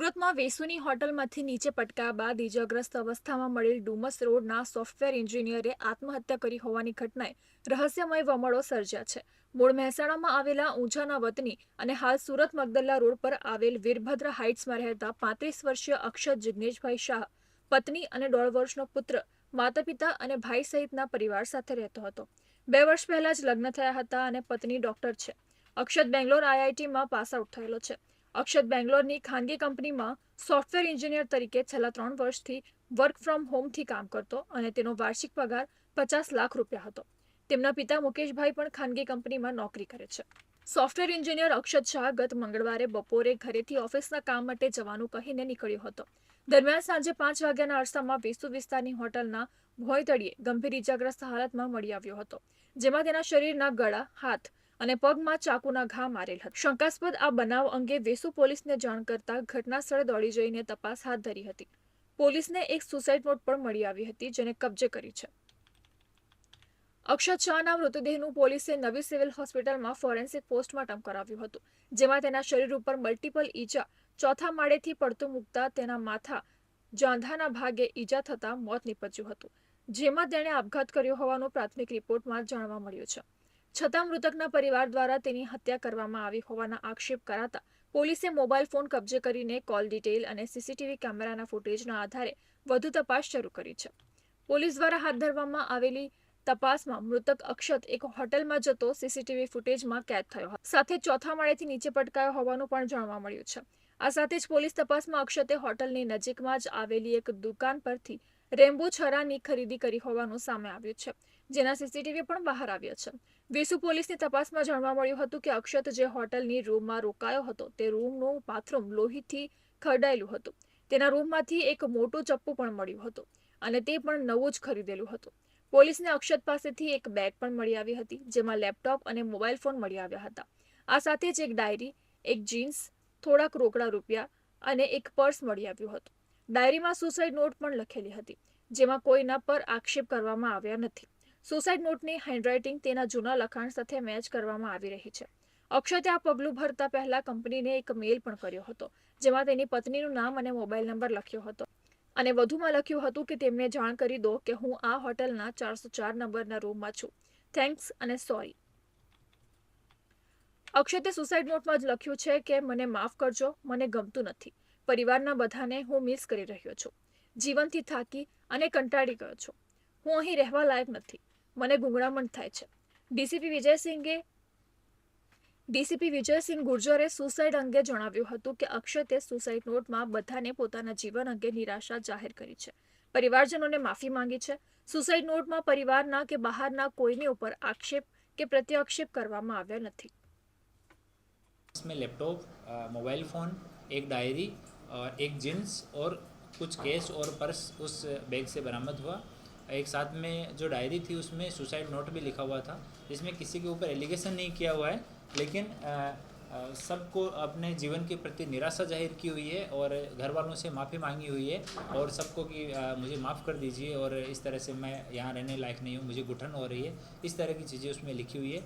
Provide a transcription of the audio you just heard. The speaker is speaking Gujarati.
સુરતમાં વેસુની હોટલમાંથી નીચે પટકાયા બાદ ઇજાગ્રસ્ત અવસ્થામાં મળેલ ડુમસ રોડના સોફ્ટવેર એન્જિનિયરે આત્મહત્યા કરી હોવાની ઘટનાએ રહસ્યમય વમળો સર્જ્યા છે. મૂળ મહેસાણામાં આવેલા ઊંઝાના વતની અને હાલ સુરત મગદલ્લા રોડ પર આવેલ વીરભદ્ર હાઇટ્સમાં રહેતા 35 વર્ષીય અક્ષત જિગ્નેશભાઈ શાહ પત્ની અને 1.5 વર્ષનો પુત્ર, માતા પિતા અને ભાઈ સહિતના પરિવાર સાથે રહેતો હતો. 2 વર્ષ પહેલા જ લગ્ન થયા હતા અને પત્ની ડોક્ટર છે. અક્ષત બેંગ્લોર આઈઆઈટીમાં પાસ આઉટ થયેલો છે. અક્ષત બેંગ્લોરની ખાનગી કંપનીમાં સોફ્ટવેર એન્જિનિયર તરીકે છેલ્લા 3 વર્ષથી વર્ક ફ્રોમ હોમથી કામ કરતો અને તેનો વાર્ષિક પગાર 50 લાખ રૂપિયા હતો. તેમના પિતા મુકેશભાઈ પણ ખાનગી કંપનીમાં નોકરી કરે છે. સોફ્ટવેર એન્જિનિયર અક્ષત શાહ ગત મંગળવારે બપોરે ઘરેથી ઓફિસના કામ માટે જવાનું કહીને નીકળ્યો હતો. દરમિયાન સાંજે 5 વાગ્યાના અરસામાં વેસુ વિસ્તારની હોટલના ભોંયતળિયે ગંભીર ઇજાગ્રસ્ત હાલતમાં મળી આવ્યો હતો, જેમાં તેના શરીરના ગળા, હાથ અને પગમાં ચાકુના ઘા મારેલ હતા. શંકાસ્પદ આ બનાવ અંગે વેસુ પોલીસને જાણ કરતા ઘટના સ્થળે દોડી જઈને તપાસ હાથ ધરી હતી. પોલીસને એક સુસાઇડ નોટ પણ મળી આવી હતી, જેને કબજે કરી છે. અક્ષત શાહના મૃતદેહનું પોલીસે નવી સિવિલ હોસ્પિટલમાં ફોરેન્સિક પોસ્ટમોર્ટમ કરાવ્યું હતું, જેમાં તેના શરીર ઉપર મલ્ટિપલ ઈજા, ચોથા માળેથી પડતું મૂકતા તેના માથા જાંઘાના ભાગે ઈજા થતા મોત નીપજ્યું હતું, જેમાં તેણે આપઘાત કર્યો હોવાનું પ્રાથમિક રિપોર્ટમાં જાણવા મળ્યું છે. છતાં મૃતકના પરિવાર દ્વારા તેની હત્યા કરવામાં આવી હોવાના આક્ષેપ કરાતા પોલીસે મોબાઈલ ફોન કબજે કરીને કોલ ડિટેલ અને સીસીટીવી કેમેરાના ફૂટેજના આધારે વધુ તપાસ શરૂ કરી છે. પોલીસ દ્વારા હાથ ધરવામાં આવેલી તપાસમાં મૃતક અક્ષત એક હોટલમાં જતો સીસીટીવી ફૂટેજમાં કેદ થયો હતો, સાથે ચોથા માળેથી નીચે પટકાયો હોવાનું પણ જાણવા મળ્યું છે. આ સાથે જ પોલીસ તપાસમાં અક્ષતે હોટલની નજીકમાં જ આવેલી એક દુકાન પરથી રેમ્બો છરાની ખરીદી કરી હોવાનું સામે આવ્યું છે, જેના સીસીટીવી પણ બહાર આવ્યા છે. વેસુ પોલીસની તપાસમાં જાણવા મળ્યું હતું કે અક્ષત જે હોટલની રૂમમાં રોકાયો હતો તે રૂમનું બાથરૂમ લોહીથી ખરડાયેલું હતું. તેના રૂમમાંથી એક મોટું ચપ્પુ પણ મળ્યું હતું અને તે પણ નવું જ ખરીદેલું હતું. પોલીસને અક્ષત પાસેથી એક બેગ પણ મળી આવી હતી, જેમાં લેપટોપ અને મોબાઈલ ફોન મળી આવ્યા હતા. આ સાથે જ એક ડાયરી, એક જીન્સ, થોડાક રોકડા રૂપિયા અને એક પર્સ મળી આવ્યું હતું. ડાયરીમાં સુસાઇડ નોટ પણ લખેલી હતી, જેમાં કોઈના પર આક્ષેપ કરવામાં આવ્યા નથી. સુસાઇડ નોટની હેન્ડરાઇટિંગ તેના જૂના લખાણ સાથે મેચ કરવામાં આવી રહી છે. અક્ષતે આ પગલું ભરતા પહેલા કંપનીને એક મેલ પણ કર્યો હતો, જેમાં તેની પત્નીનું નામ અને મોબાઈલ નંબર લખ્યો હતો અને વધુમાં લખ્યું હતું કે તેમને જાણ કરી દો કે હું આ હોટલના 404 નંબરના રૂમમાં છું. થેન્ક્સ અને સોરી. અક્ષતે સુસાઇડ નોટમાં જ લખ્યું છે કે મને માફ કરજો, મને ગમતું નથી. પરિવારના બધાને હું મિસ કરી રહ્યો છું. જીવનથી થાકી અને કંટાળી ગયો છું. હું અહીં રહેવા લાયક નથી. મને ગુંગળામણ થાય છે. ડીસીપી વિજયસિંહ ગુર્જરે સુસાઇડ અંગે જણાવ્યું હતું કે અક્ષતે સુસાઇડ નોટમાં બધાને પોતાના જીવન અંગે નિરાશા જાહેર કરી છે. પરિવારજનોને માફી માંગી છે. સુસાઇડ નોટમાં પરિવારના કે બહારના કોઈની ઉપર આક્ષેપ કે પ્રત્યાક્ષેપ કરવામાં આવ્યા નથી. इसमें लैपटॉप, मोबाइल फ़ोन, एक डायरी और एक जीन्स और कुछ कैश और पर्स उस बैग से बरामद हुआ. एक साथ में जो डायरी थी उसमें सुसाइड नोट भी लिखा हुआ था, जिसमें किसी के ऊपर एलिगेशन नहीं किया हुआ है, लेकिन सबको अपने जीवन के प्रति निराशा जाहिर की हुई है और घर वालों से माफ़ी मांगी हुई है और सबको कि मुझे माफ़ कर दीजिए और इस तरह से मैं यहाँ रहने लायक नहीं हूँ, मुझे घुटन हो रही है, इस तरह की चीज़ें उसमें लिखी हुई है.